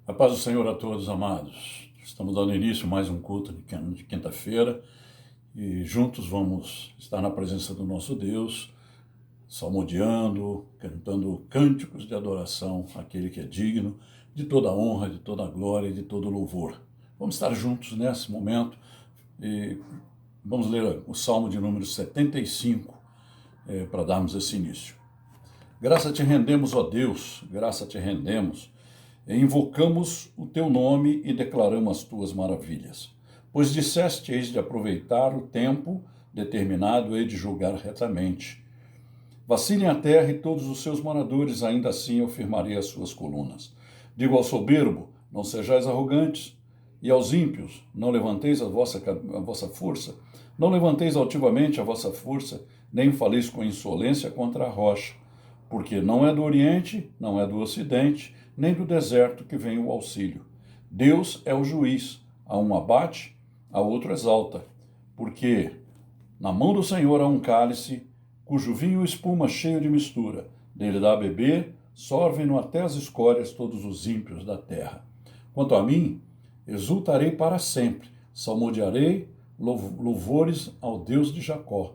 A paz do Senhor a todos, amados. Estamos dando início a mais um culto de quinta-feira e juntos vamos estar na presença do nosso Deus, salmodiando, cantando cânticos de adoração àquele que é digno de toda a honra, de toda a glória e de todo o louvor. Vamos estar juntos nesse momento e vamos ler o Salmo de número 75 para darmos esse início. Graça te rendemos, ó Deus, graça te rendemos, e invocamos o teu nome e declaramos as tuas maravilhas. Pois disseste, eis de aproveitar o tempo determinado e de julgar retamente. Vacilem a terra e todos os seus moradores, ainda assim eu firmarei as suas colunas. Digo ao soberbo, não sejais arrogantes, e aos ímpios, não levanteis a vossa força, não levanteis altivamente a vossa força, nem faleis com insolência contra a rocha, porque não é do Oriente, não é do Ocidente, nem do deserto que vem o auxílio. Deus é o juiz, a um abate, a outro exalta, porque na mão do Senhor há um cálice, cujo vinho espuma cheio de mistura, dele dá a beber, sorvem-no até as escórias todos os ímpios da terra. Quanto a mim, exultarei para sempre, salmodiarei louvores ao Deus de Jacó.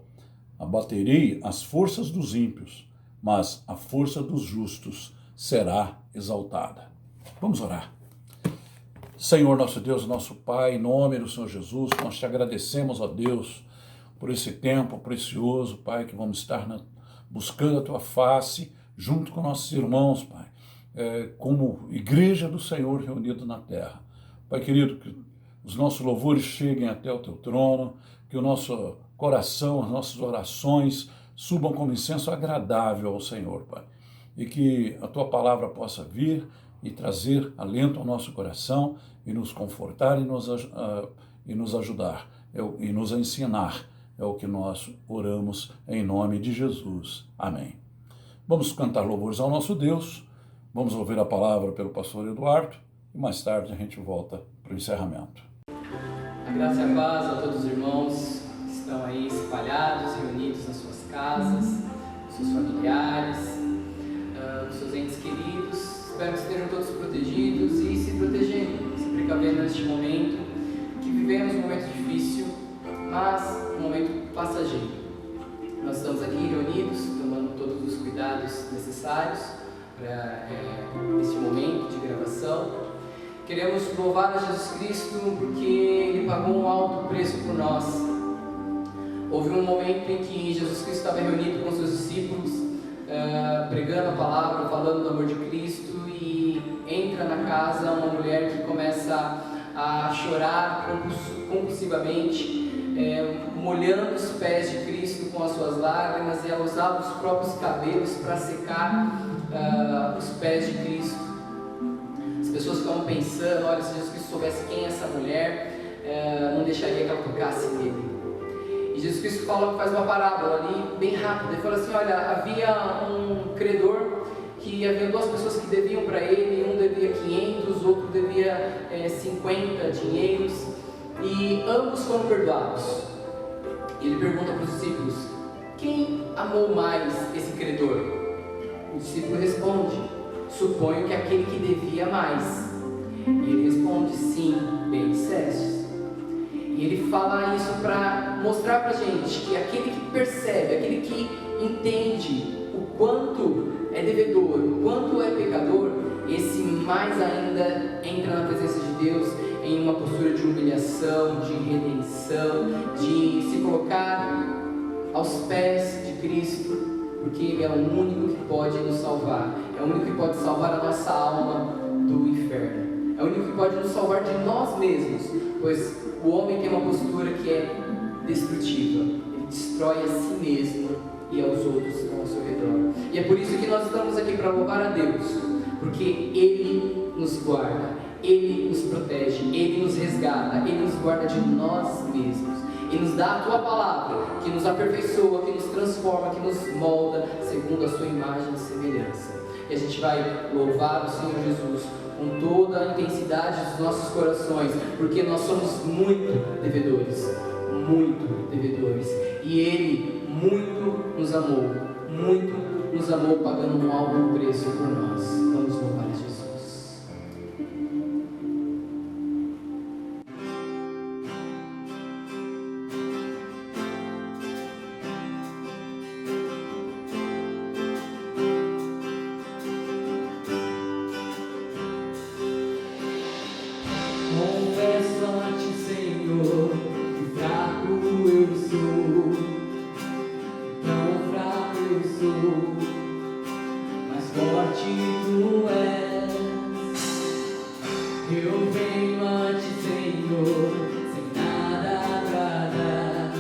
Abaterei as forças dos ímpios, mas a força dos justos será exaltada. Vamos orar. Senhor, nosso Deus, nosso Pai, em nome do Senhor Jesus, nós te agradecemos, ó Deus, por esse tempo precioso, Pai, que vamos estar buscando a tua face, junto com nossos irmãos, Pai, como igreja do Senhor reunido na terra. Pai querido, que os nossos louvores cheguem até o teu trono, que o nosso coração, as nossas orações subam como incenso agradável ao Senhor, Pai. E que a tua palavra possa vir e trazer alento ao nosso coração e nos confortar e nos ajudar e nos ensinar. É o que nós oramos em nome de Jesus. Amém. Vamos cantar louvores ao nosso Deus, vamos ouvir a palavra pelo pastor Eduardo e mais tarde a gente volta para o encerramento. A graça e a paz a todos os irmãos que estão aí espalhados, reunidos nas suas casas, seus familiares, os seus entes queridos. Espero que estejam todos protegidos e se protegendo, se precavendo neste momento, que vivemos um momento difícil, mas um momento passageiro. Nós estamos aqui reunidos, tomando todos os cuidados necessários para este momento de gravação. Queremos louvar a Jesus Cristo porque Ele pagou um alto preço por nós. Houve um momento em que Jesus Cristo estava reunido com seus discípulos, pregando a palavra, falando do amor de Cristo, e entra na casa uma mulher que começa a chorar compulsivamente, molhando os pés de Cristo com as suas lágrimas, e ela usava os próprios cabelos para secar os pés de Cristo. As pessoas ficavam pensando, olha, se Jesus Cristo soubesse quem é essa mulher, não deixaria que ela tocasse nele. E Jesus Cristo faz uma parábola ali, bem rápida. Ele fala assim, olha, havia um credor que havia duas pessoas que deviam para ele, um devia 500, outro devia 50 dinheiros, e ambos foram perdoados. E ele pergunta para os discípulos, quem amou mais esse credor? O discípulo responde, suponho que aquele que devia mais. E ele responde, sim, bem disseste. E ele fala isso para mostrar para a gente que aquele que percebe, aquele que entende o quanto é devedor, o quanto é pecador, esse mais ainda entra na presença de Deus em uma postura de humilhação, de redenção, de se colocar aos pés de Cristo, porque Ele é o único que pode nos salvar, é o único que pode salvar a nossa alma do inferno, é o único que pode nos salvar de nós mesmos, pois o homem tem uma postura que é destrutiva, ele destrói a si mesmo e aos outros que estão ao seu redor. E é por isso que nós estamos aqui para louvar a Deus, porque Ele nos guarda, Ele nos protege, Ele nos resgata, Ele nos guarda de nós mesmos. E nos dá a tua palavra, que nos aperfeiçoa, que nos transforma, que nos molda segundo a sua imagem e semelhança. E a gente vai louvar o Senhor Jesus com toda a intensidade dos nossos corações, porque nós somos muito devedores, e Ele muito nos amou, pagando um alto preço por nós. Vamos louvar a Jesus. Eu venho a ti, Senhor, sem nada agradar.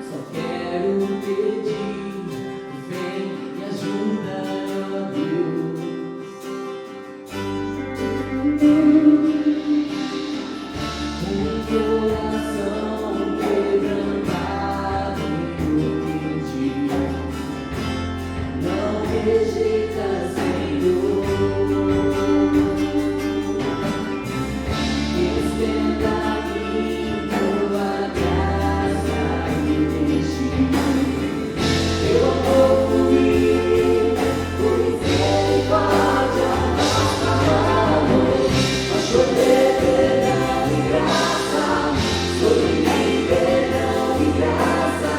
Só quero pedir, vem me ajuda, ó Deus. Um coração quebrantado e humilde, não rejeita, Senhor. Estenda-me tua graça e deixe teu amor fluir, por misericórdia nós clamamos, a chover perdão e graça, sobre mim perdão e graça,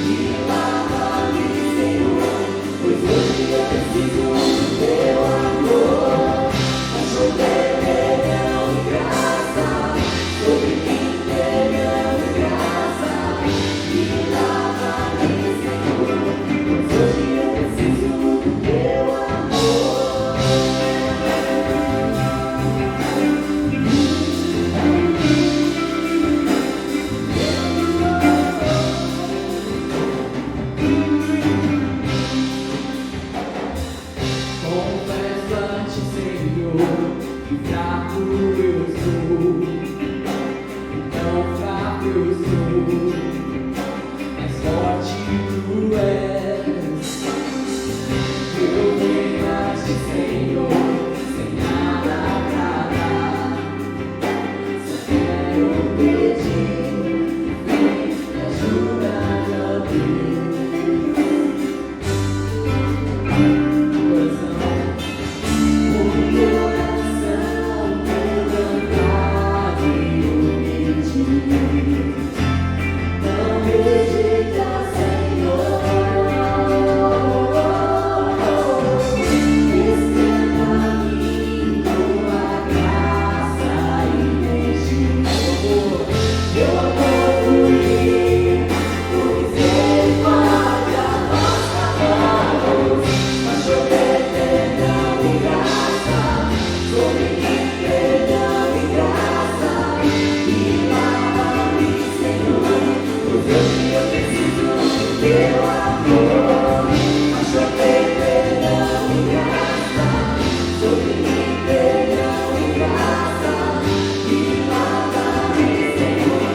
e lava-me, Senhor, pois hoje eu preciso do teu amor, a chover perdão e graça, sobre mim perdão e graça, e lava-me, Senhor, pois hoje eu preciso do teu amor. Confesso a ti, Senhor, que fraco eu sou, tão fraco eu sou, mas forte tu és. Eu venho a ti, Senhor, sem nada agradar. Só quero pedir, vem me ajuda, ó Deus. Coração quebrantado e humilde, não rejeita, Senhor. Estenda-me tua graça e deixe teu amor fluir, por misericórdia nós clamamos, a chover perdão e graça, sobre mim perdão e graça, e lava-me, Senhor, pois hoje eu preciso do teu amor, a chover perdão e graça, sobre mim perdão e graça, e lava-me, Senhor,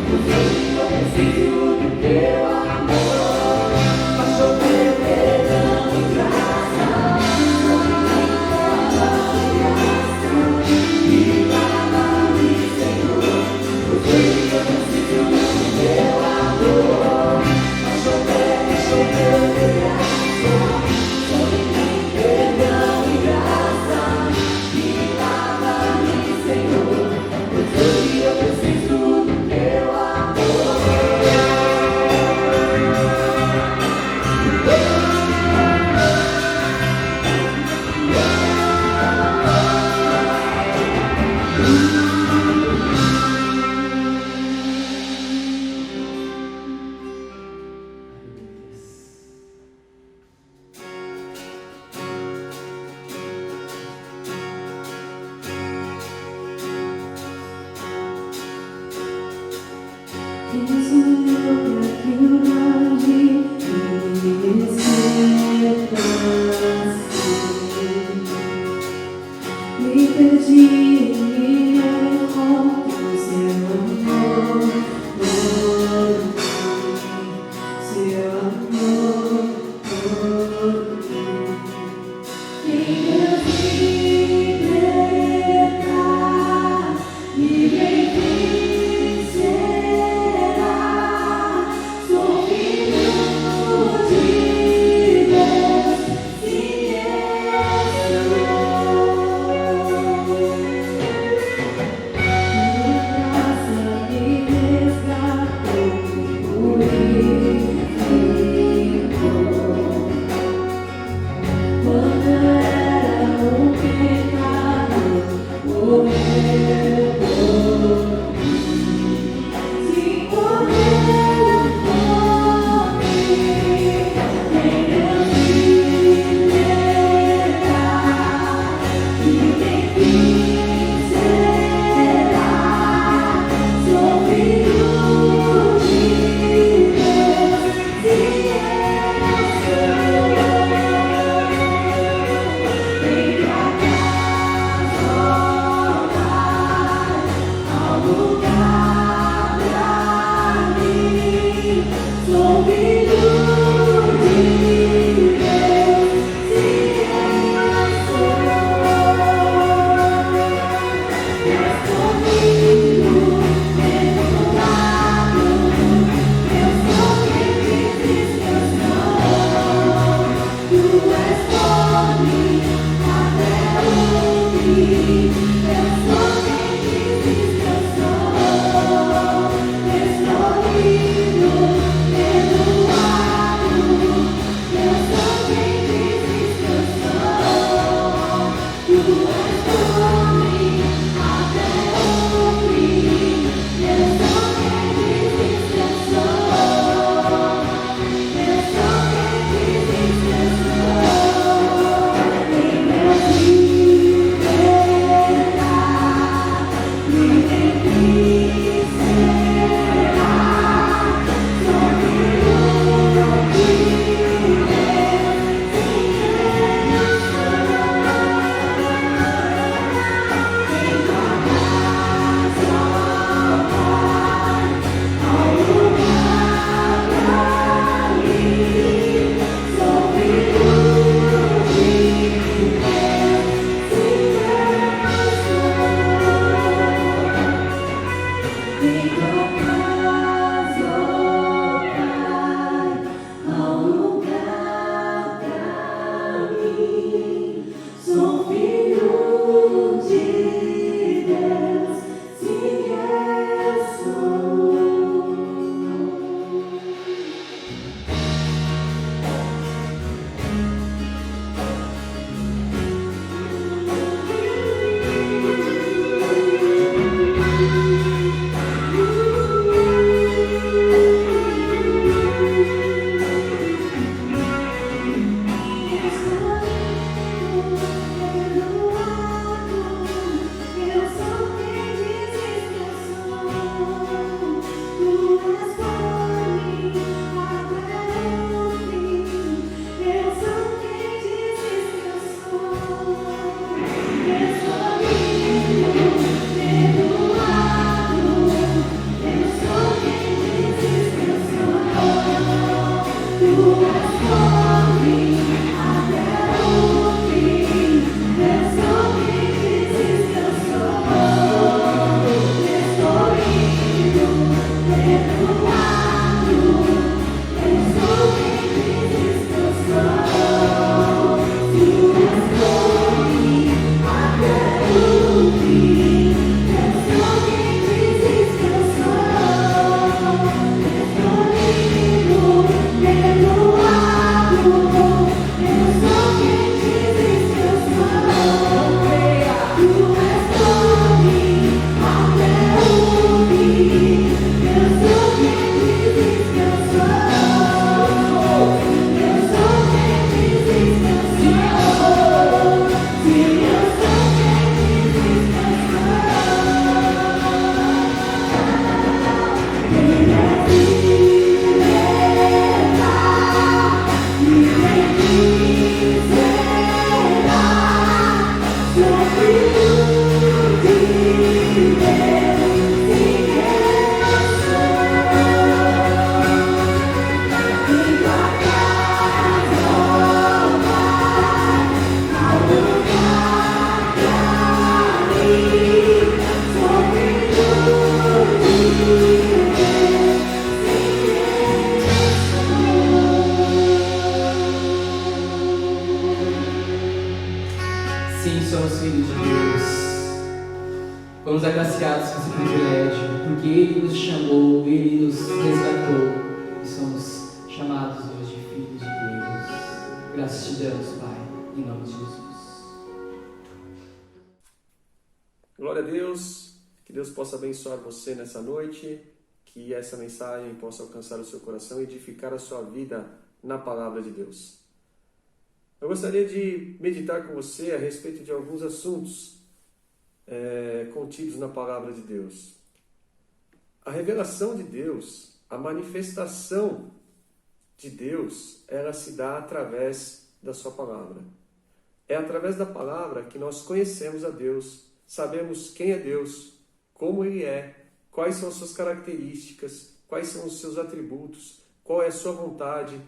pois hoje eu preciso do teu amor, a chover perdão e graça, sobre mim perdão e graça, e lava-me, Senhor, pois hoje eu preciso do teu amor, a chover de graça, sobre mim perdão e graça, e lava-me, Senhor, pois hoje eu preciso do teu amor. Me perdi e encontro seu amor, seu amor, quem Deus liberta, ninguém vencerá. Sou filho de Deus, sim, eu sou. Fomos agraciados com esse privilégio, porque Ele nos chamou, Ele nos resgatou e somos chamados hoje de filhos de Deus. Graças te damos, Pai, em nome de Jesus. Glória a Deus, que Deus possa abençoar você nessa noite, que essa mensagem possa alcançar o seu coração e edificar a sua vida na palavra de Deus. Eu gostaria de meditar com você a respeito de alguns assuntos contidos na palavra de Deus. A revelação de Deus, a manifestação de Deus, ela se dá através da sua palavra. É através da palavra que nós conhecemos a Deus, sabemos quem é Deus, como Ele é, quais são as suas características, quais são os seus atributos, qual é a sua vontade,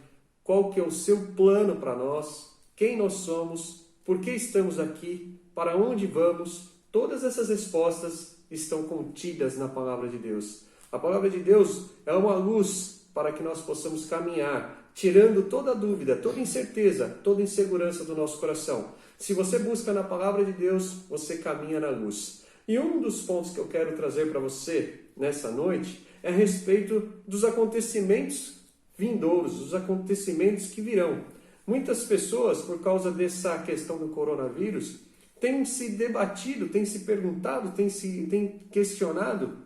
qual que é o seu plano para nós, quem nós somos, por que estamos aqui, para onde vamos. Todas essas respostas estão contidas na palavra de Deus. A palavra de Deus é uma luz para que nós possamos caminhar, tirando toda dúvida, toda incerteza, toda insegurança do nosso coração. Se você busca na palavra de Deus, você caminha na luz. E um dos pontos que eu quero trazer para você nessa noite é a respeito dos acontecimentos vindouros, dos acontecimentos que virão. Muitas pessoas, por causa dessa questão do coronavírus, têm se debatido, têm se perguntado, têm questionado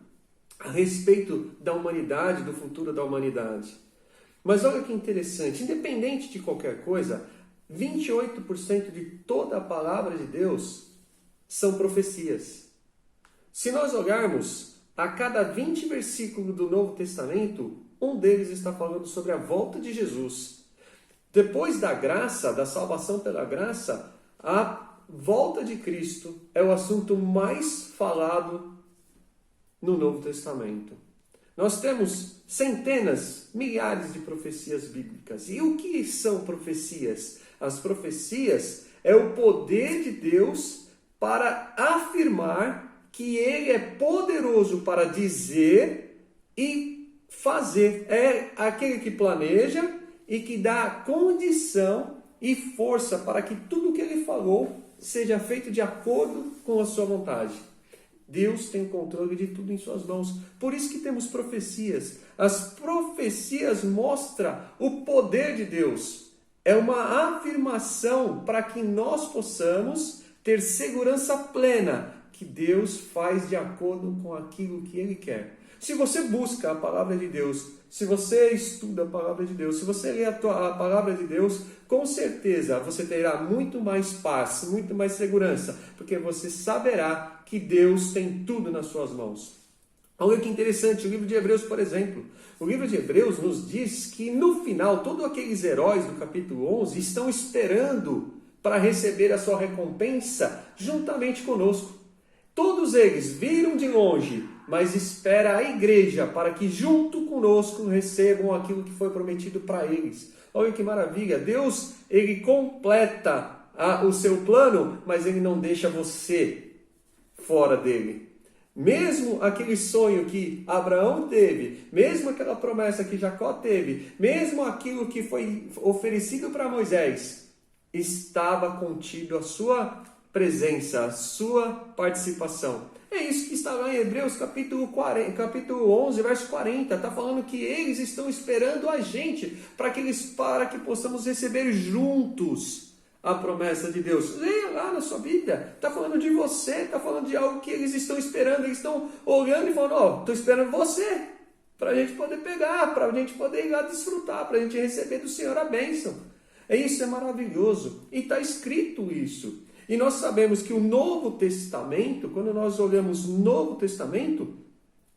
a respeito da humanidade, do futuro da humanidade. Mas olha que interessante, independente de qualquer coisa, 28% de toda a palavra de Deus são profecias. Se nós olharmos, a cada 20 versículos do Novo Testamento, um deles está falando sobre a volta de Jesus. Depois da graça, da salvação pela graça, a volta de Cristo é o assunto mais falado no Novo Testamento. Nós temos centenas, milhares de profecias bíblicas. E o que são profecias? As profecias é o poder de Deus para afirmar que Ele é poderoso para dizer e fazer. É aquele que planeja e que dá condição e força para que tudo o que Ele falou seja feito de acordo com a sua vontade. Deus tem controle de tudo em suas mãos. Por isso que temos profecias. As profecias mostram o poder de Deus. É uma afirmação para que nós possamos ter segurança plena que Deus faz de acordo com aquilo que Ele quer. Se você busca a palavra de Deus, se você estuda a palavra de Deus, se você lê a palavra de Deus, com certeza você terá muito mais paz, muito mais segurança, porque você saberá que Deus tem tudo nas suas mãos. Olha que interessante, o livro de Hebreus, por exemplo. O livro de Hebreus nos diz que no final, todos aqueles heróis do capítulo 11 estão esperando para receber a sua recompensa juntamente conosco. Todos eles viram de longe, mas espera a igreja para que junto conosco recebam aquilo que foi prometido para eles. Olha que maravilha, Deus, Ele completa o seu plano, mas Ele não deixa você fora dele. Mesmo aquele sonho que Abraão teve, mesmo aquela promessa que Jacó teve, mesmo aquilo que foi oferecido para Moisés, estava contido a sua presença, a sua participação. É isso que está lá em Hebreus capítulo 11, verso 40. Está falando que eles estão esperando a gente para que possamos receber juntos a promessa de Deus. Leia lá na sua Bíblia. Está falando de você, está falando de algo que eles estão esperando. Eles estão olhando e falando, estou esperando você, para a gente poder pegar, para a gente poder ir lá desfrutar, para a gente receber do Senhor a bênção. Isso é maravilhoso. E está escrito isso. E nós sabemos que o Novo Testamento, quando nós olhamos Novo Testamento,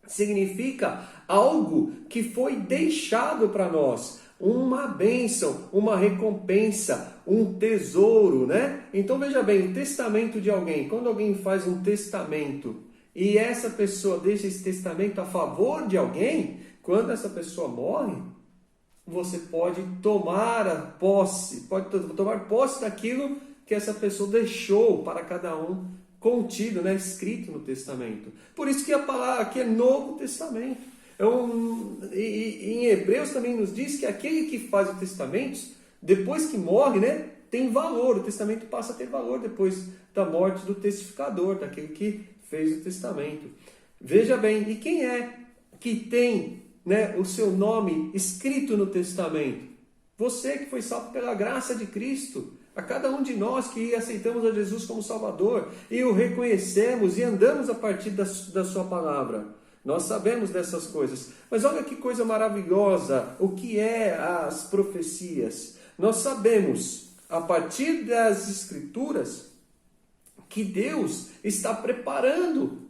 significa algo que foi deixado para nós. Uma bênção, uma recompensa, um tesouro, né? Então veja bem, o testamento de alguém, quando alguém faz um testamento e essa pessoa deixa esse testamento a favor de alguém, quando essa pessoa morre, você pode tomar posse daquilo que essa pessoa deixou para cada um, contido, né, escrito no testamento. Por isso que a palavra aqui é Novo Testamento. E em Hebreus também nos diz que aquele que faz o testamento, depois que morre, tem valor. O testamento passa a ter valor depois da morte do testificador, daquele que fez o testamento. Veja bem, e quem é que tem, né, o seu nome escrito no testamento? Você que foi salvo pela graça de Cristo. A cada um de nós que aceitamos a Jesus como Salvador e o reconhecemos e andamos a partir da sua palavra. Nós sabemos dessas coisas. Mas olha que coisa maravilhosa, o que é as profecias. Nós sabemos, a partir das Escrituras, que Deus está preparando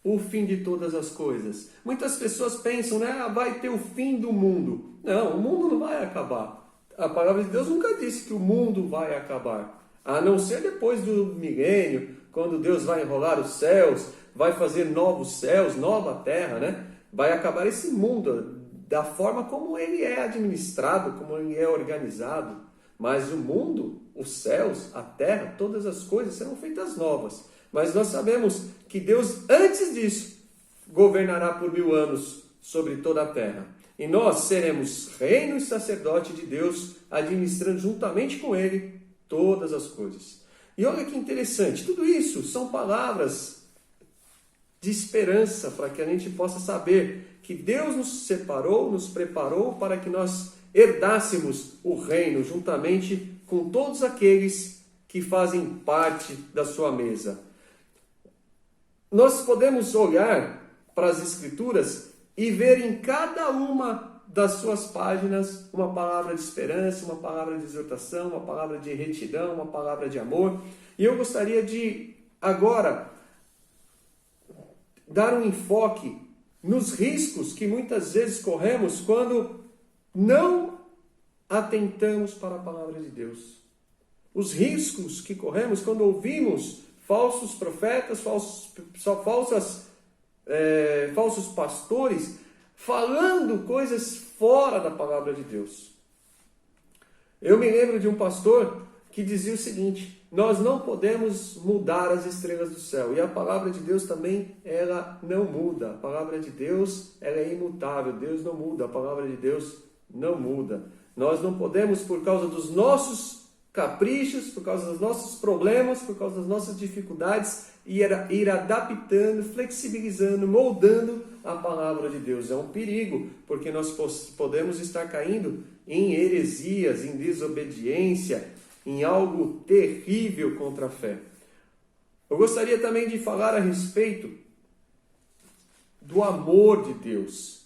o fim de todas as coisas. Muitas pessoas pensam, né, vai ter o fim do mundo. Não, o mundo não vai acabar. A palavra de Deus nunca disse que o mundo vai acabar. A não ser depois do milênio, quando Deus vai enrolar os céus, vai fazer novos céus, nova terra, né? Vai acabar esse mundo da forma como ele é administrado, como ele é organizado. Mas o mundo, os céus, a terra, todas as coisas serão feitas novas. Mas nós sabemos que Deus, antes disso, governará por 1000 anos sobre toda a terra. E nós seremos reino e sacerdote de Deus, administrando juntamente com Ele todas as coisas. E olha que interessante, tudo isso são palavras de esperança para que a gente possa saber que Deus nos separou, nos preparou para que nós herdássemos o reino juntamente com todos aqueles que fazem parte da sua mesa. Nós podemos olhar para as Escrituras e ver em cada uma das suas páginas uma palavra de esperança, uma palavra de exortação, uma palavra de retidão, uma palavra de amor. E eu gostaria de, agora, dar um enfoque nos riscos que muitas vezes corremos quando não atentamos para a palavra de Deus. Os riscos que corremos quando ouvimos falsos profetas, falsos pastores falando coisas fora da palavra de Deus. Eu me lembro de um pastor que dizia o seguinte: nós não podemos mudar as estrelas do céu. E a palavra de Deus também, ela não muda. A palavra de Deus, ela é imutável. Deus não muda. A palavra de Deus não muda. Nós não podemos, por causa dos nossos caprichos, por causa dos nossos problemas, por causa das nossas dificuldades, ir adaptando, flexibilizando, moldando a palavra de Deus. É um perigo, porque nós podemos estar caindo em heresias, em desobediência, em algo terrível contra a fé. Eu gostaria também de falar a respeito do amor de Deus.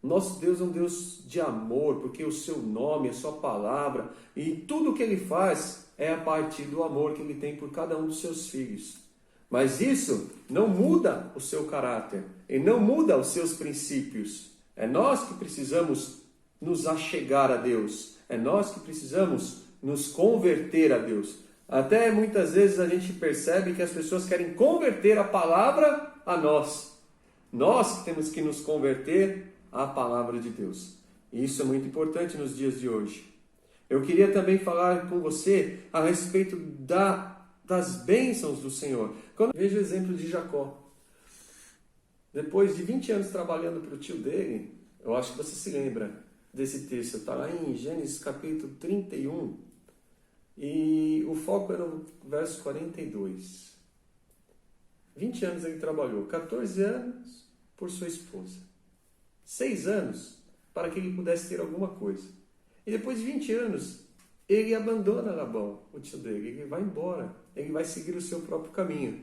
Nosso Deus é um Deus de amor, porque o seu nome, a sua palavra e tudo o que ele faz é a partir do amor que ele tem por cada um dos seus filhos. Mas isso não muda o seu caráter e não muda os seus princípios. É nós que precisamos nos achegar a Deus. É nós que precisamos nos converter a Deus. Até muitas vezes a gente percebe que as pessoas querem converter a palavra a nós. Nós que temos que nos converter à palavra de Deus. E isso é muito importante nos dias de hoje. Eu queria também falar com você a respeito das bênçãos do Senhor. Quando eu vejo o exemplo de Jacó, depois de 20 anos trabalhando para o tio dele, eu acho que você se lembra desse texto, está lá em Gênesis capítulo 31, e o foco era no verso 42. 20 anos ele trabalhou, 14 anos por sua esposa, 6 anos para que ele pudesse ter alguma coisa. E depois de 20 anos, ele abandona Labão, o tio dele, ele vai embora, ele vai seguir o seu próprio caminho.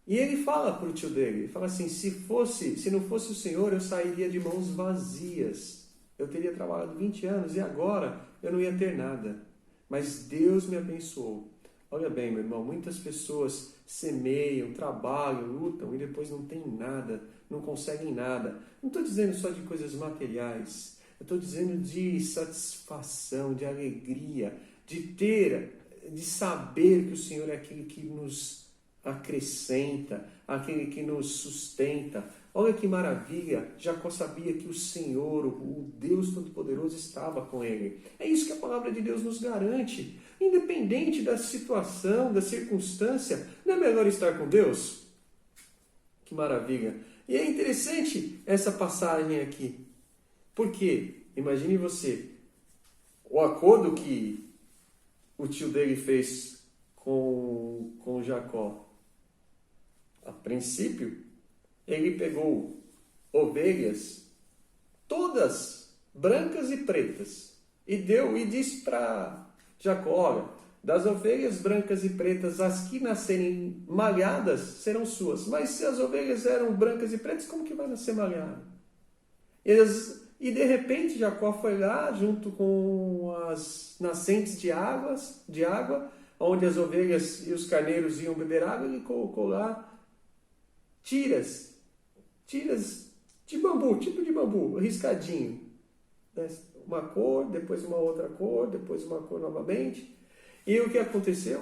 E ele fala para o tio dele, ele fala assim: se não fosse o Senhor, eu sairia de mãos vazias. Eu teria trabalhado 20 anos e agora eu não ia ter nada. Mas Deus me abençoou. Olha bem, meu irmão, muitas pessoas semeiam, trabalham, lutam e depois não tem nada, não conseguem nada. Não estou dizendo só de coisas materiais. Eu estou dizendo de satisfação, de alegria, de saber que o Senhor é aquele que nos acrescenta, aquele que nos sustenta. Olha que maravilha, Jacó sabia que o Senhor, o Deus Todo-Poderoso, estava com ele. É isso que a palavra de Deus nos garante. Independente da situação, da circunstância, não é melhor estar com Deus? Que maravilha. E é interessante essa passagem aqui. Por quê? Imagine você, o acordo que o tio dele fez com Jacó. princípio, ele pegou ovelhas, todas brancas e pretas, e disse para Jacó: olha, das ovelhas brancas e pretas, as que nascerem malhadas serão suas. Mas se as ovelhas eram brancas e pretas, como que vai nascer malhada? E de repente Jacó foi lá, junto com as nascentes de água, onde as ovelhas e os carneiros iam beber água, ele colocou lá tiras de bambu, tipo de bambu, riscadinho. Uma cor, depois uma outra cor, depois uma cor novamente. E o que aconteceu?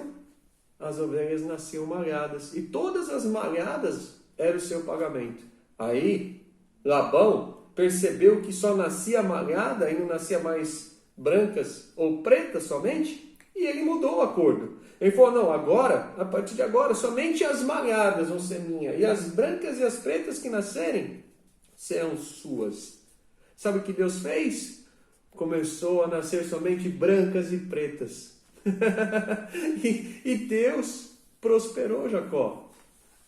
As ovelhas nasciam malhadas. E todas as malhadas era o seu pagamento. Aí, Labão percebeu que só nascia malhada e não nascia mais brancas ou pretas somente. E ele mudou o acordo. Ele falou: não, agora, a partir de agora, somente as malhadas vão ser minhas. E as brancas e as pretas que nascerem serão suas. Sabe o que Deus fez? Começou a nascer somente brancas e pretas. E Deus prosperou Jacó.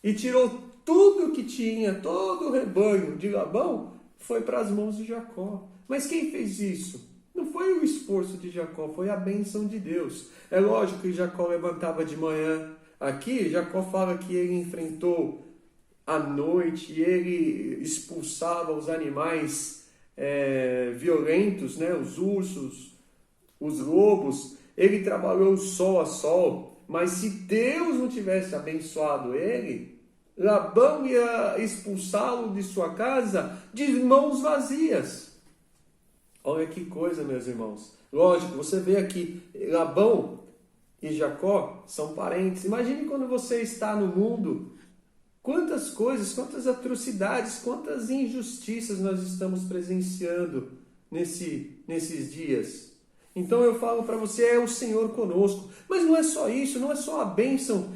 E tirou tudo que tinha, todo o rebanho de Labão, foi para as mãos de Jacó. Mas quem fez isso? Não foi o esforço de Jacó, foi a bênção de Deus. É lógico que Jacó levantava de manhã. Aqui, Jacó fala que ele enfrentou à noite e ele expulsava os animais violentos, né? Os ursos, os lobos. Ele trabalhou sol a sol. Mas se Deus não tivesse abençoado ele, Labão ia expulsá-lo de sua casa de mãos vazias. Olha que coisa, meus irmãos. Lógico, você vê aqui, Labão e Jacó são parentes. Imagine quando você está no mundo, quantas coisas, quantas atrocidades, quantas injustiças nós estamos presenciando nesses dias. Então eu falo para você, é o Senhor conosco. Mas não é só isso, não é só a bênção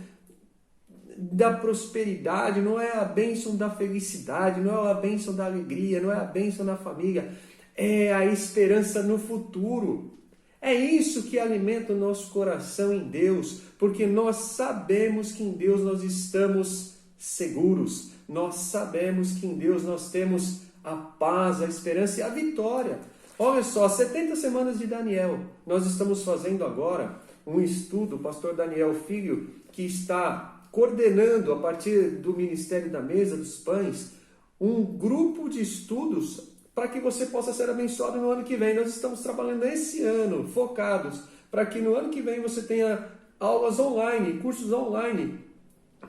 da prosperidade, não é a bênção da felicidade, não é a bênção da alegria, não é a bênção da família. É a esperança no futuro. É isso que alimenta o nosso coração em Deus, porque nós sabemos que em Deus nós estamos seguros. Nós sabemos que em Deus nós temos a paz, a esperança e a vitória. Olha só, 70 semanas de Daniel. Nós estamos fazendo agora um estudo, o pastor Daniel Filho, que está coordenando a partir do Ministério da Mesa dos Pães, um grupo de estudos para que você possa ser abençoado no ano que vem. Nós estamos trabalhando esse ano, focados, para que no ano que vem você tenha aulas online, cursos online,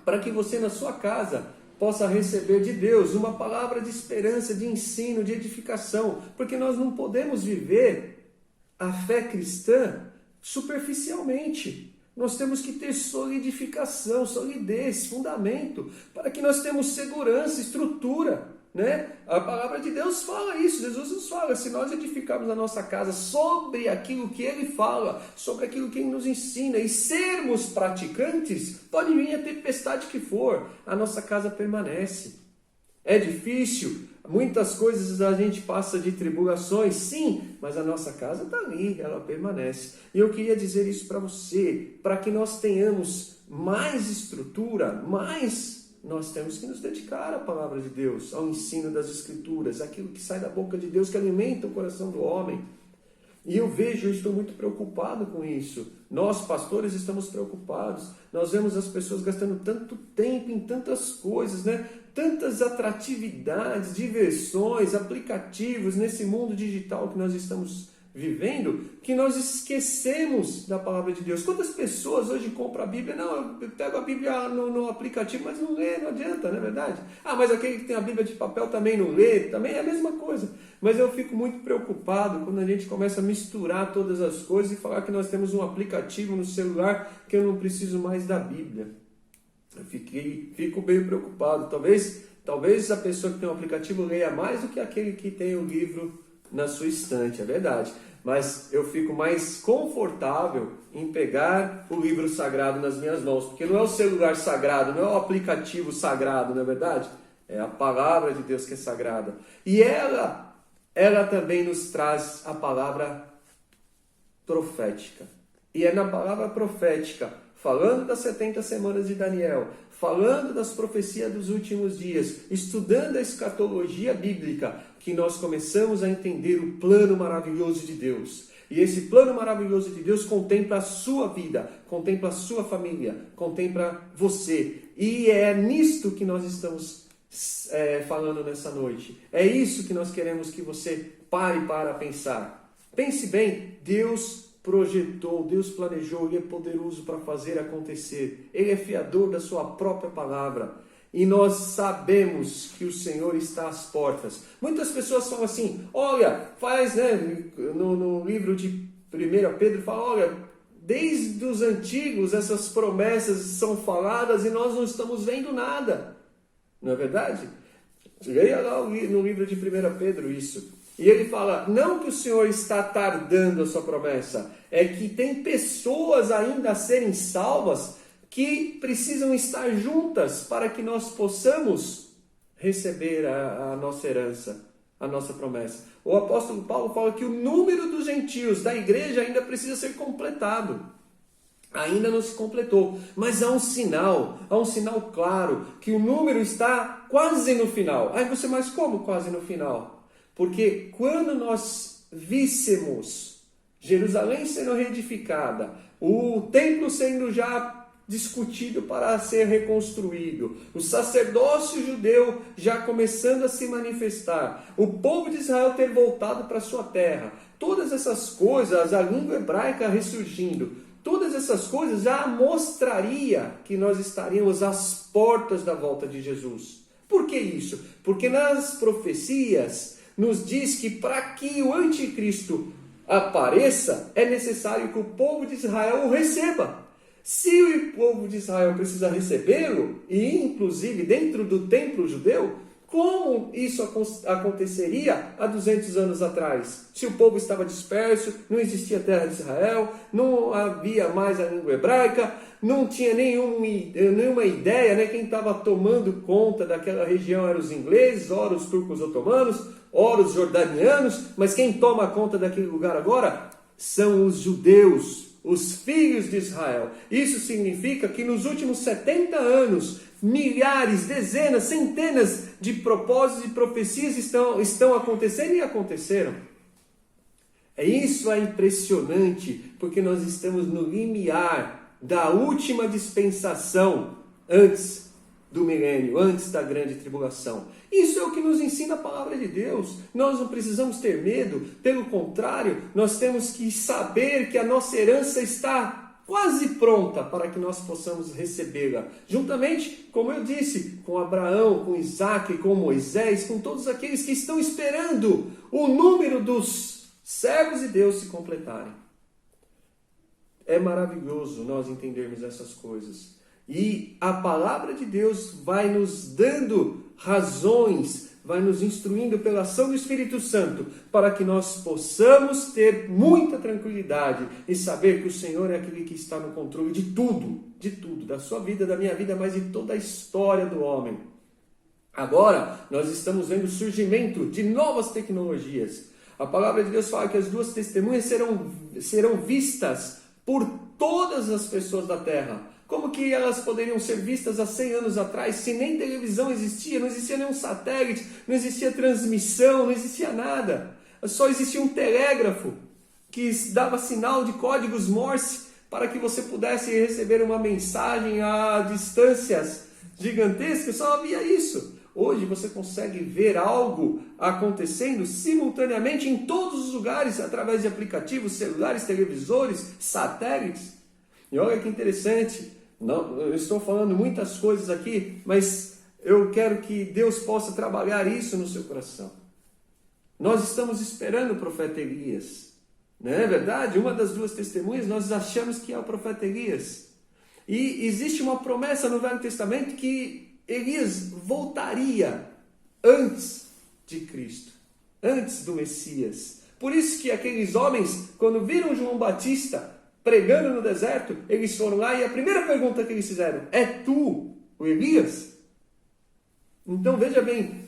para que você na sua casa possa receber de Deus uma palavra de esperança, de ensino, de edificação, porque nós não podemos viver a fé cristã superficialmente. Nós temos que ter solidificação, solidez, fundamento, para que nós tenhamos segurança, estrutura. Né? A palavra de Deus fala isso, Jesus nos fala, se nós edificarmos a nossa casa sobre aquilo que Ele fala, sobre aquilo que Ele nos ensina e sermos praticantes, pode vir a tempestade que for, a nossa casa permanece. É difícil, muitas coisas a gente passa de tribulações, sim, mas a nossa casa está ali, ela permanece. E eu queria dizer isso para você, para que nós tenhamos mais estrutura, nós temos que nos dedicar à palavra de Deus, ao ensino das Escrituras, aquilo que sai da boca de Deus, que alimenta o coração do homem. E eu estou muito preocupado com isso. Nós, pastores, estamos preocupados. Nós vemos as pessoas gastando tanto tempo em tantas coisas, né? Tantas atratividades, diversões, aplicativos nesse mundo digital que nós estamos vivendo, que nós esquecemos da palavra de Deus. Quantas pessoas hoje compram a Bíblia? Não, eu pego a Bíblia no aplicativo, mas não lê, não adianta, não é verdade? Ah, mas aquele que tem a Bíblia de papel também não lê, também é a mesma coisa. Mas eu fico muito preocupado quando a gente começa a misturar todas as coisas e falar que nós temos um aplicativo no celular que eu não preciso mais da Bíblia. Eu fico meio preocupado. Talvez a pessoa que tem um aplicativo leia mais do que aquele que tem o livro na sua estante, é verdade. Mas eu fico mais confortável em pegar o livro sagrado nas minhas mãos, porque não é o celular sagrado, não é o aplicativo sagrado, não é verdade? É a palavra de Deus que é sagrada. E ela também nos traz a palavra profética. E é na palavra profética, falando das 70 semanas de Daniel, falando das profecias dos últimos dias, estudando a escatologia bíblica, que nós começamos a entender o plano maravilhoso de Deus. E esse plano maravilhoso de Deus contempla a sua vida, contempla a sua família, contempla você. E é nisto que nós estamos falando nessa noite. É isso que nós queremos que você pare para pensar. Pense bem, Deus projetou, Deus planejou e é poderoso para fazer acontecer. Ele é fiador da sua própria palavra. E nós sabemos que o Senhor está às portas. Muitas pessoas falam assim, olha, no livro de 1 Pedro, fala, olha, desde os antigos essas promessas são faladas e nós não estamos vendo nada. Não é verdade? Leia lá no livro de 1 Pedro isso. E ele fala, não que o Senhor está tardando a sua promessa, é que tem pessoas ainda a serem salvas que precisam estar juntas para que nós possamos receber a nossa herança, a nossa promessa. O apóstolo Paulo fala que o número dos gentios da igreja ainda precisa ser completado. Ainda não se completou, mas há um sinal claro, que o número está quase no final. Aí você, mas como quase no final? Porque quando nós víssemos Jerusalém sendo reedificada, o templo sendo já discutido para ser reconstruído, o sacerdócio judeu já começando a se manifestar, o povo de Israel ter voltado para sua terra, todas essas coisas, a língua hebraica ressurgindo, todas essas coisas já mostraria que nós estaríamos às portas da volta de Jesus. Por que isso? Porque nas profecias nos diz que para que o anticristo apareça, é necessário que o povo de Israel o receba. Se o povo de Israel precisa recebê-lo, e inclusive dentro do templo judeu, como isso aconteceria há 200 anos atrás? Se o povo estava disperso, não existia terra de Israel, não havia mais a língua hebraica, não tinha nenhuma ideia, né? Quem estava tomando conta daquela região eram os ingleses, ora os turcos otomanos, ora os jordanianos, mas quem toma conta daquele lugar agora são os judeus, os filhos de Israel. Isso significa que nos últimos 70 anos, milhares, dezenas, centenas de propósitos e profecias estão acontecendo e aconteceram. Isso é impressionante, porque nós estamos no limiar da última dispensação antes do milênio, antes da grande tribulação. Isso é o que nos ensina a palavra de Deus. Nós não precisamos ter medo, pelo contrário, nós temos que saber que a nossa herança está quase pronta para que nós possamos recebê-la. Juntamente, como eu disse, com Abraão, com Isaac, com Moisés, com todos aqueles que estão esperando o número dos servos de Deus se completarem. É maravilhoso nós entendermos essas coisas. E a palavra de Deus vai nos dando razões, vai nos instruindo pela ação do Espírito Santo, para que nós possamos ter muita tranquilidade e saber que o Senhor é aquele que está no controle de tudo, da sua vida, da minha vida, mas de toda a história do homem. Agora, nós estamos vendo o surgimento de novas tecnologias. A palavra de Deus fala que as duas testemunhas serão vistas por todas as pessoas da terra. Como que elas poderiam ser vistas há 100 anos atrás, se nem televisão existia, não existia nenhum satélite, não existia transmissão, não existia nada. Só existia um telégrafo que dava sinal de códigos Morse para que você pudesse receber uma mensagem a distâncias gigantescas. Só havia isso. Hoje você consegue ver algo acontecendo simultaneamente em todos os lugares, através de aplicativos, celulares, televisores, satélites. E olha que interessante, eu estou falando muitas coisas aqui, mas eu quero que Deus possa trabalhar isso no seu coração. Nós estamos esperando o profeta Elias. Não é verdade? Uma das duas testemunhas nós achamos que é o profeta Elias. E existe uma promessa no Velho Testamento que Elias voltaria antes de Cristo, antes do Messias. Por isso que aqueles homens, quando viram João Batista pregando no deserto, eles foram lá e a primeira pergunta que eles fizeram: é tu o Elias? Então veja bem,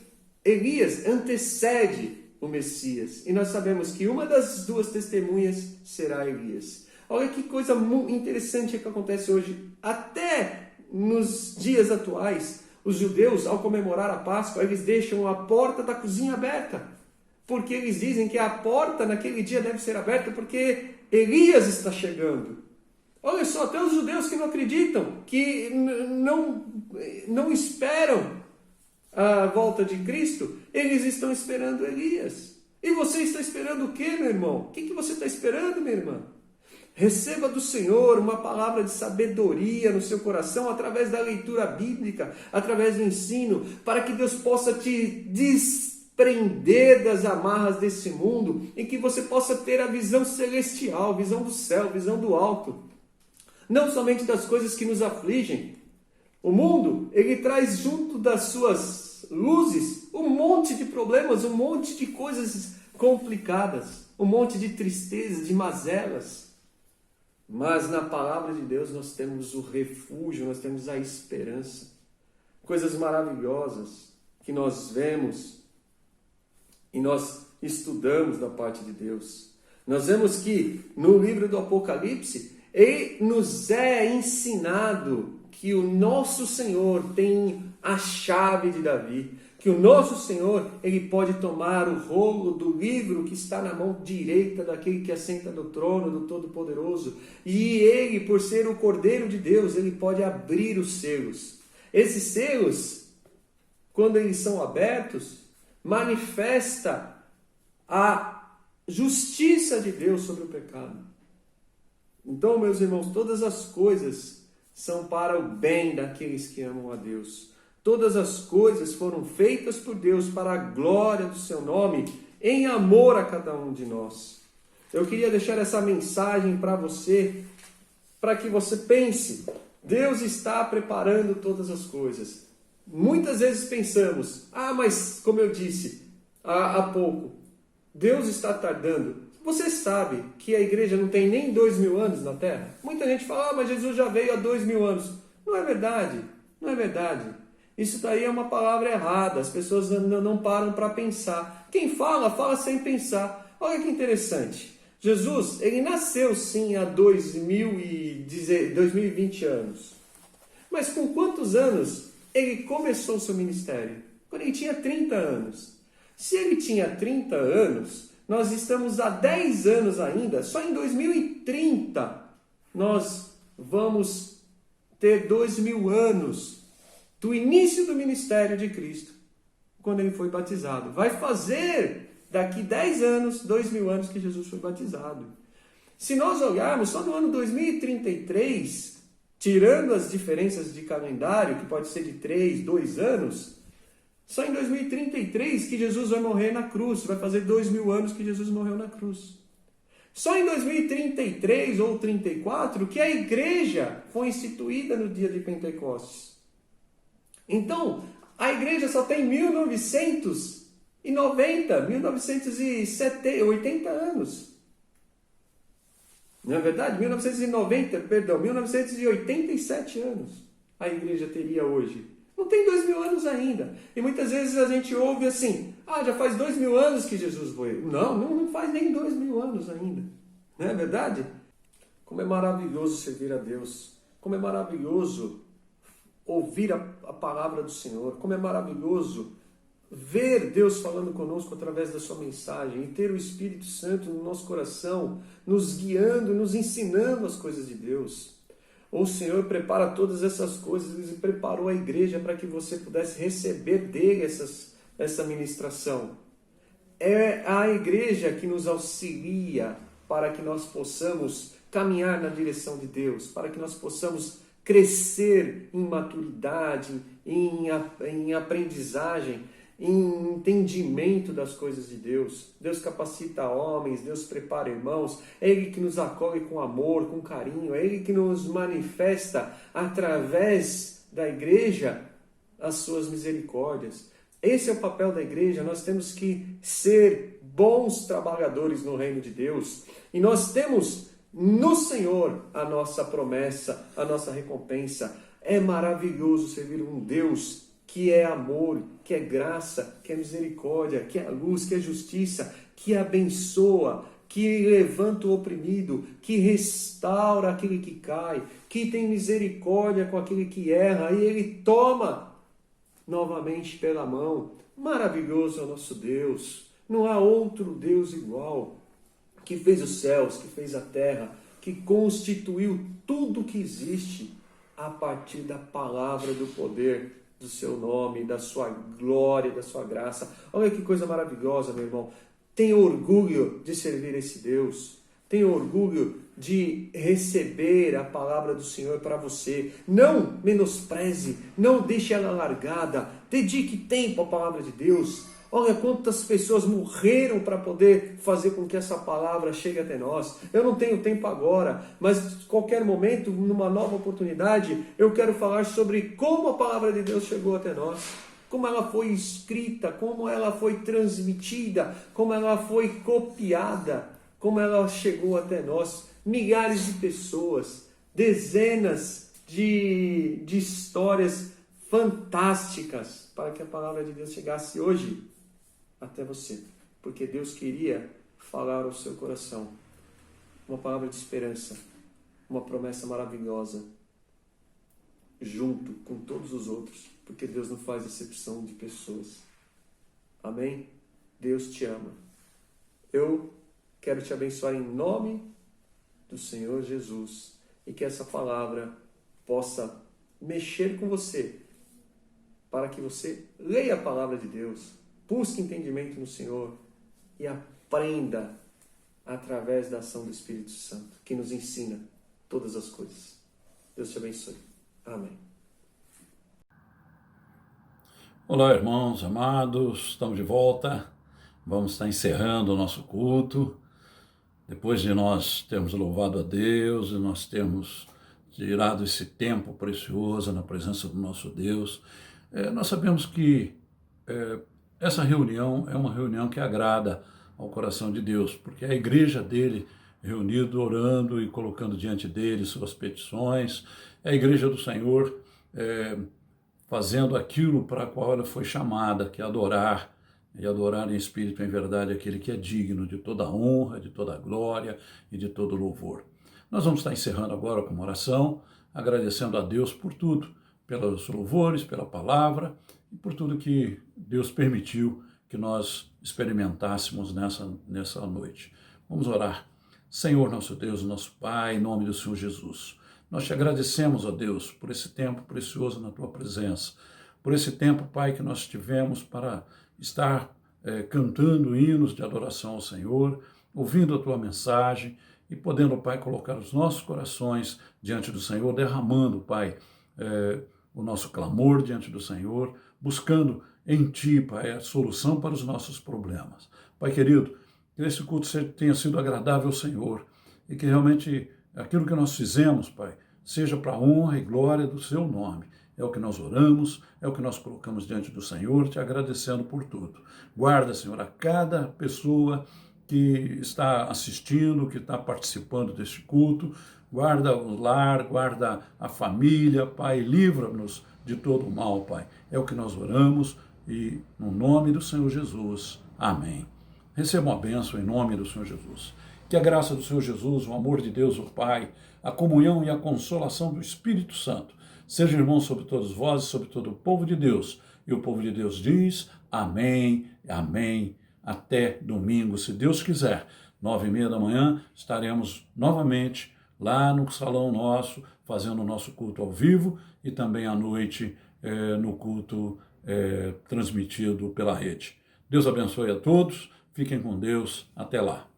Elias antecede o Messias. E nós sabemos que uma das duas testemunhas será Elias. Olha que coisa interessante que acontece hoje. Até nos dias atuais, os judeus, ao comemorar a Páscoa, eles deixam a porta da cozinha aberta. Porque eles dizem que a porta naquele dia deve ser aberta porque Elias está chegando. Olha só, até os judeus que não acreditam, que não esperam a volta de Cristo, eles estão esperando Elias. E você está esperando o quê, meu irmão? O que você está esperando, minha irmã? Receba do Senhor uma palavra de sabedoria no seu coração através da leitura bíblica, através do ensino, para que Deus possa te desprender das amarras desse mundo e que você possa ter a visão celestial, visão do céu, visão do alto. Não somente das coisas que nos afligem. O mundo, ele traz junto das suas luzes um monte de problemas, um monte de coisas complicadas, um monte de tristezas, de mazelas. Mas na palavra de Deus nós temos o refúgio, nós temos a esperança. Coisas maravilhosas que nós vemos e nós estudamos da parte de Deus. Nós vemos que no livro do Apocalipse, ele nos é ensinado que o nosso Senhor tem a chave de Davi, que o nosso Senhor, ele pode tomar o rolo do livro que está na mão direita daquele que assenta no trono do Todo-Poderoso, e ele, por ser o Cordeiro de Deus, ele pode abrir os selos. Esses selos, quando eles são abertos, manifesta a justiça de Deus sobre o pecado. Então, meus irmãos, todas as coisas são para o bem daqueles que amam a Deus. Todas as coisas foram feitas por Deus para a glória do seu nome, em amor a cada um de nós. Eu queria deixar essa mensagem para você, para que você pense, Deus está preparando todas as coisas. Muitas vezes pensamos, mas como eu disse há pouco, Deus está tardando. Você sabe que a igreja não tem nem 2000 anos na Terra? Muita gente fala, mas Jesus já veio há 2000 anos. Não é verdade, não é verdade. Isso daí é uma palavra errada, as pessoas não param para pensar. Quem fala, fala sem pensar. Olha que interessante. Jesus, ele nasceu sim há 2020 anos. Mas com quantos anos ele começou o seu ministério? Quando ele tinha 30 anos. Se ele tinha 30 anos... Nós estamos há 10 anos ainda, só em 2030 nós vamos ter 2000 anos do início do ministério de Cristo, quando ele foi batizado. Vai fazer daqui 10 anos, 2000 anos que Jesus foi batizado. Se nós olharmos só no ano 2033, tirando as diferenças de calendário, que pode ser de 3, 2 anos... Só em 2033 que Jesus vai morrer na cruz. Vai fazer 2000 anos que Jesus morreu na cruz. Só em 2033 ou 34 que a igreja foi instituída no dia de Pentecostes. Então, a igreja só tem 1980 anos. Não é verdade? 1987 anos a igreja teria hoje. Não tem 2000 anos ainda. E muitas vezes a gente ouve assim, já faz 2000 anos que Jesus foi. Não faz nem 2000 anos ainda. Não é verdade? Como é maravilhoso servir a Deus. Como é maravilhoso ouvir a palavra do Senhor. Como é maravilhoso ver Deus falando conosco através da sua mensagem. E ter o Espírito Santo no nosso coração, nos guiando, nos ensinando as coisas de Deus. O Senhor prepara todas essas coisas, Ele preparou a igreja para que você pudesse receber dele essa ministração. É a igreja que nos auxilia para que nós possamos caminhar na direção de Deus, para que nós possamos crescer em maturidade, em aprendizagem, em entendimento das coisas de Deus. Deus capacita homens, Deus prepara irmãos, é Ele que nos acolhe com amor, com carinho, é Ele que nos manifesta através da igreja as suas misericórdias. Esse é o papel da igreja. Nós temos que ser bons trabalhadores no reino de Deus, e nós temos no Senhor a nossa promessa, a nossa recompensa. É maravilhoso servir um Deus que é amor, que é graça, que é misericórdia, que é luz, que é justiça, que abençoa, que levanta o oprimido, que restaura aquele que cai, que tem misericórdia com aquele que erra, e Ele toma novamente pela mão. Maravilhoso é o nosso Deus. Não há outro Deus igual, que fez os céus, que fez a terra, que constituiu tudo que existe a partir da palavra do poder do seu nome, da sua glória, da sua graça. Olha que coisa maravilhosa, meu irmão. Tenha orgulho de servir esse Deus. Tenha orgulho de receber a palavra do Senhor para você. Não menospreze, não deixe ela largada. Dedique tempo à palavra de Deus. Olha quantas pessoas morreram para poder fazer com que essa palavra chegue até nós. Eu não tenho tempo agora, mas qualquer momento, numa nova oportunidade, eu quero falar sobre como a palavra de Deus chegou até nós, como ela foi escrita, como ela foi transmitida, como ela foi copiada, como ela chegou até nós. Milhares de pessoas, dezenas de histórias fantásticas para que a palavra de Deus chegasse hoje até você, porque Deus queria falar ao seu coração uma palavra de esperança, uma promessa maravilhosa, junto com todos os outros, porque Deus não faz exceção de pessoas. Amém? Deus te ama. Eu quero te abençoar em nome do Senhor Jesus, e que essa palavra possa mexer com você, para que você leia a palavra de Deus, busque entendimento no Senhor e aprenda através da ação do Espírito Santo, que nos ensina todas as coisas. Deus te abençoe. Amém. Olá, irmãos amados, estamos de volta. Vamos estar encerrando o nosso culto. Depois de nós termos louvado a Deus, e nós termos tirado esse tempo precioso na presença do nosso Deus, nós sabemos que essa reunião é uma reunião que agrada ao coração de Deus, porque a igreja dele reunido, orando e colocando diante dele suas petições, é a igreja do Senhor fazendo aquilo para a qual ela foi chamada, que é adorar, e adorar em espírito e em verdade aquele que é digno de toda honra, de toda glória e de todo louvor. Nós vamos estar encerrando agora com uma oração, agradecendo a Deus por tudo, pelos louvores, pela palavra e por tudo que Deus permitiu que nós experimentássemos nessa noite. Vamos orar. Senhor, nosso Deus, nosso Pai, em nome do Senhor Jesus, nós te agradecemos, ó Deus, por esse tempo precioso na Tua presença, por esse tempo, Pai, que nós tivemos para estar cantando hinos de adoração ao Senhor, ouvindo a Tua mensagem e podendo, Pai, colocar os nossos corações diante do Senhor, derramando, Pai, o nosso clamor diante do Senhor, buscando em Ti, Pai, a solução para os nossos problemas. Pai querido, que esse culto tenha sido agradável ao Senhor e que realmente aquilo que nós fizemos, Pai, seja para a honra e glória do Seu nome. É o que nós oramos, é o que nós colocamos diante do Senhor, te agradecendo por tudo. Guarda, Senhor, a cada pessoa que está assistindo, que está participando deste culto, guarda o lar, guarda a família, Pai, livra-nos de todo o mal, Pai. É o que nós oramos e no nome do Senhor Jesus. Amém. Recebam a bênção em nome do Senhor Jesus. Que a graça do Senhor Jesus, o amor de Deus, o Pai, a comunhão e a consolação do Espírito Santo seja, irmão, sobre todos vós e sobre todo o povo de Deus. E o povo de Deus diz, amém, amém. Até domingo, se Deus quiser. 9h30 da manhã, estaremos novamente lá no salão nosso, fazendo o nosso culto ao vivo e também à noite no culto transmitido pela rede. Deus abençoe a todos, fiquem com Deus, até lá.